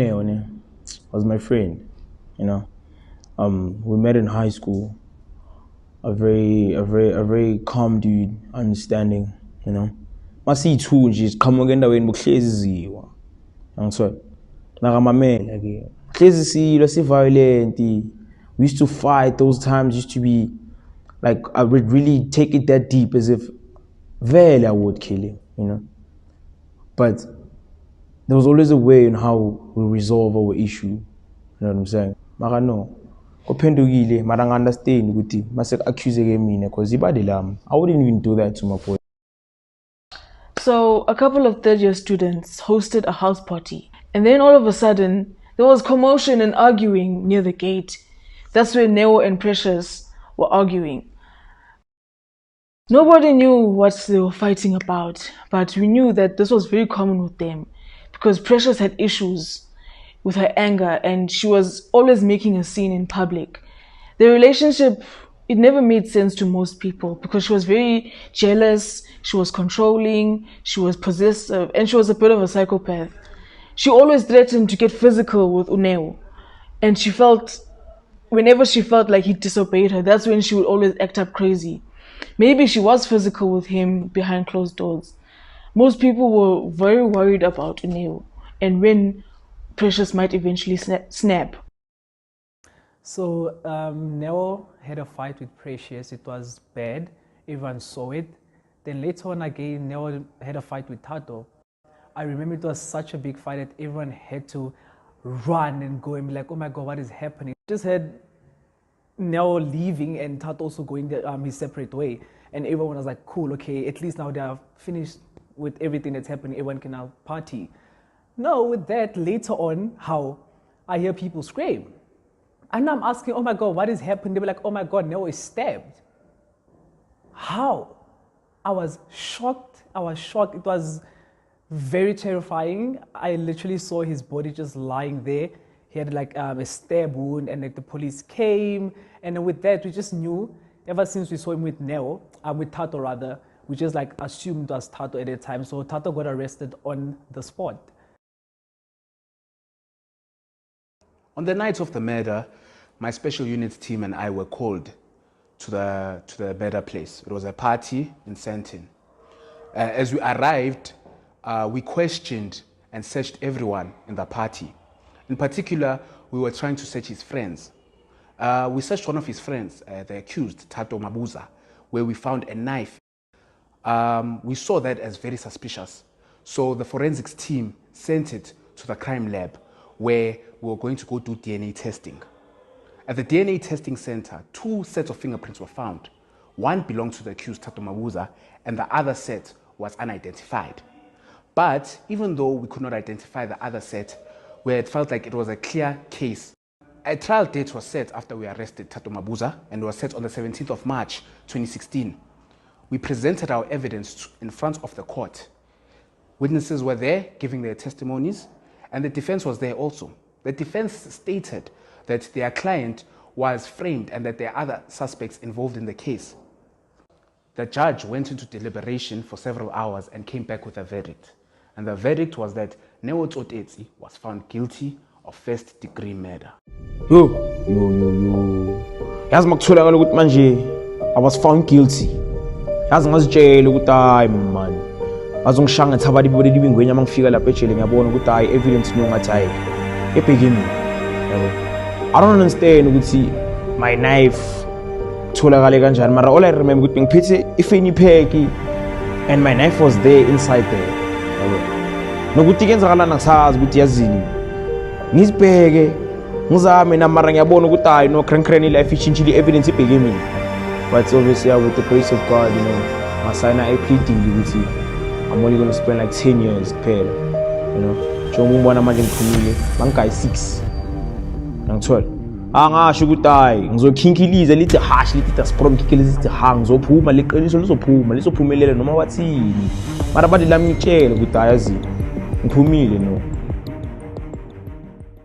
Une was my friend, you know. We met in high school. A very calm dude, understanding, you know. Masi too, just come again the way in Buklezi. I'm sorry. Nagamame again. Klezi, let's say violent. We used to fight. Those times used to be like I would really take it that deep, as if I would kill him, you know. But there was always a way in how we resolve our issue. You know what I'm saying? Mara no. Kopendugile, mara understand ukuthi mase accuse mina because ibadilami. I wouldn't even do that to my boy. So a couple of third-year students hosted a house party, and then all of a sudden there was commotion and arguing near the gate. That's where Neo and Precious were arguing. Nobody knew what they were fighting about, but we knew that this was very common with them because Precious had issues with her anger and she was always making a scene in public. Their relationship, it never made sense to most people because she was very jealous, she was controlling, she was possessive, and she was a bit of a psychopath. She always threatened to get physical with Uneo, and whenever she felt like he disobeyed her, that's when she would always act up crazy. Maybe she was physical with him behind closed doors. Most people were very worried about Uneo and when Precious might eventually snap. So Neo had a fight with Precious. It was bad. Everyone saw it. Then later on again, Neo had a fight with Tato. I remember it was such a big fight that everyone had to run and go and be like, oh my God, what is happening? Just had Neo leaving and Tato also going his separate way. And everyone was like, cool, okay, at least now they are finished with everything that's happening. Everyone can now party. No, with that, later on, how I hear people scream. And I'm asking, oh my God, what is happening? They were like, oh my God, Neo is stabbed. How? I was shocked. It was very terrifying. I literally saw his body just lying there. He had like a stab wound and like the police came. And then with that, we just knew, ever since we saw him with Neo, with Tato rather, we just like assumed it was Tato at the time. So Tato got arrested on the spot. On the night of the murder, my special units team and I were called to the murder place. It was a party in Sandton. As we arrived, we questioned and searched everyone in the party. In particular, we were trying to search his friends. We searched one of his friends, the accused, Tato Mabuza, where we found a knife. We saw that as very suspicious. So the forensics team sent it to the crime lab, where we were going to go do DNA testing. At the DNA testing center, 2 sets of fingerprints were found. One belonged to the accused Tato Mabuza, and the other set was unidentified. But even though we could not identify the other set, we had felt like it was a clear case. A trial date was set after we arrested Tato Mabuza, and it was set on the 17th of March, 2016. We presented our evidence in front of the court. Witnesses were there giving their testimonies, and the defense was there also. The defense stated that their client was framed and that there are other suspects involved in the case. The judge went into deliberation for several hours and came back with a verdict. And the verdict was that Neo Tsotetsi was found guilty of first-degree murder. Yo. Yazi makutholakala ukuthi manje I was found guilty. Yazi ngazitshela ukuthi hayi man. Bazongishanga thabadi bobedi bingwenya mangifika lapha ejele ngiyabona ukuthi hayi evidence nongathi hayi ebhekini. Yabo. I don't understand ukuthi my knife tholakale kanjani, mara all I remember ukuthi ngiphethe ifeni pheki and my knife was there inside there. Yabo. Nokuthi kenzakala ngisazi ukuthi yazini. Ngizibheke ngizame na mara ngiyabona ukuthi hayi no crank life ichinchile evidence ibhekini. But obviously with the grace of God, you know, masayina pleading ukuthi I'm only going to spend like 10 years kuphela, you know. Njengoba ngibona manje ngiphumile bangigayi 6 ngithola angasho ukuthi hayi ngizokhinkiliza lithi hash lithi dasprong khinkiliza lithi ha ngizophuma leqiniso lizophumelela noma wathini mara badi lami ngitshela ukuthi hayi yazi ngiphumile no.